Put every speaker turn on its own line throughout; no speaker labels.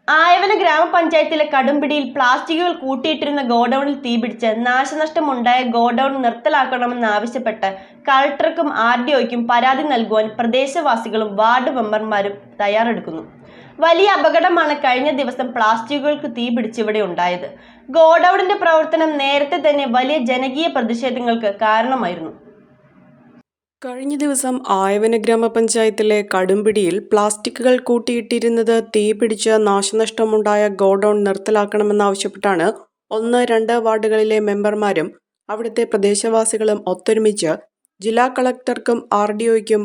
ആയവന ഗ്രാമപഞ്ചായത്തിലെ കടുംപിടിയിൽ പ്ലാസ്റ്റിക്കുകൾ കൂട്ടിയിട്ടിരുന്ന ഗോഡൌണിൽ തീപിടിച്ച് നാശനഷ്ടമുണ്ടായ ഗോഡൌൺ നിർത്തലാക്കണമെന്നാവശ്യപ്പെട്ട് കളക്ടർക്കും RDOയ്ക്കും പരാതി നൽകുവാൻ പ്രദേശവാസികളും വാർഡ് മെമ്പർമാരും തയ്യാറെടുക്കുന്നു. വലിയ അപകടമാണ് കഴിഞ്ഞ ദിവസം പ്ലാസ്റ്റിക്കുകൾക്ക് തീപിടിച്ച് ഇവിടെ ഉണ്ടായത്. ഗോഡൌണിന്റെ പ്രവർത്തനം നേരത്തെ തന്നെ വലിയ ജനകീയ പ്രതിഷേധങ്ങൾക്ക് കാരണമായിരുന്നു.
കഴിഞ്ഞ ദിവസം ആയവന ഗ്രാമപഞ്ചായത്തിലെ കടുംപിടിയിൽ പ്ലാസ്റ്റിക്കുകൾ കൂട്ടിയിട്ടിരുന്നത് തീപിടിച്ച് നാശനഷ്ടമുണ്ടായ ഗോഡൌൺ നിർത്തലാക്കണമെന്നാവശ്യപ്പെട്ടാണ് 1, 2 വാർഡുകളിലെ മെമ്പർമാരും അവിടുത്തെ പ്രദേശവാസികളും ഒത്തൊരുമിച്ച് ജില്ലാ കളക്ടർക്കും RDOയ്ക്കും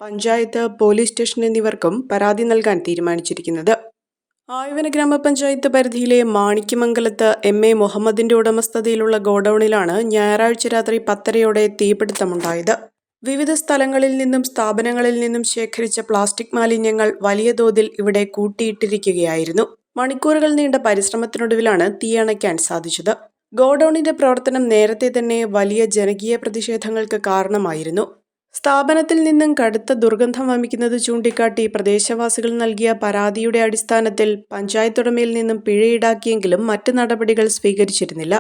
പഞ്ചായത്ത്, പോലീസ് സ്റ്റേഷൻ എന്നിവർക്കും പരാതി നൽകാൻ തീരുമാനിച്ചിരിക്കുന്നത്. ആയവന ഗ്രാമപഞ്ചായത്ത് പരിധിയിലെ മാണിക്യമംഗലത്ത് MA മുഹമ്മദിന്റെ ഉടമസ്ഥതയിലുള്ള ഗോഡൌണിലാണ് ഞായറാഴ്ച രാത്രി 10:30 തീപിടുത്തമുണ്ടായത്. വിവിധ സ്ഥലങ്ങളിൽ നിന്നും സ്ഥാപനങ്ങളിൽ നിന്നും ശേഖരിച്ച പ്ലാസ്റ്റിക് മാലിന്യങ്ങൾ വലിയ തോതിൽ ഇവിടെ കൂട്ടിയിട്ടിരിക്കുകയായിരുന്നു. മണിക്കൂറുകൾ നീണ്ട പരിശ്രമത്തിനൊടുവിലാണ് തീയണയ്ക്കാൻ സാധിച്ചത്. ഗോഡൌണിന്റെ പ്രവർത്തനം നേരത്തെ തന്നെ വലിയ ജനകീയ പ്രതിഷേധങ്ങൾക്ക് കാരണമായിരുന്നു. സ്ഥാപനത്തിൽ നിന്നും കടുത്ത ദുർഗന്ധം വമിക്കുന്നത് ചൂണ്ടിക്കാട്ടി പ്രദേശവാസികൾ നൽകിയ പരാതിയുടെ അടിസ്ഥാനത്തിൽ പഞ്ചായത്തുടമയിൽ നിന്നും പിഴ ഈടാക്കിയെങ്കിലും മറ്റ് നടപടികൾ സ്വീകരിച്ചിരുന്നില്ല.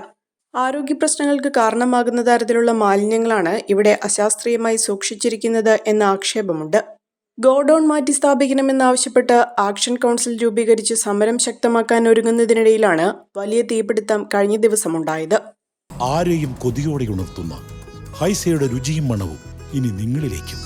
ആരോഗ്യ പ്രശ്നങ്ങൾക്ക് കാരണമാകുന്ന തരത്തിലുള്ള മാലിന്യങ്ങളാണ് ഇവിടെ അശാസ്ത്രീയമായി സൂക്ഷിച്ചിരിക്കുന്നത് എന്ന ആക്ഷേപമുണ്ട്. ഗോഡൌൺ മാറ്റി സ്ഥാപിക്കണമെന്നാവശ്യപ്പെട്ട് ആക്ഷൻ കൗൺസിൽ രൂപീകരിച്ച് സമരം ശക്തമാക്കാൻ ഒരുങ്ങുന്നതിനിടയിലാണ് വലിയ തീപിടുത്തം കഴിഞ്ഞ ദിവസമുണ്ടായത്.
ആരെയും കൊതിയോടെ ഉണർത്തുന്ന ഹൈസയുടെ രുചിയും മണവും ഇനി നിങ്ങളിലേക്കും.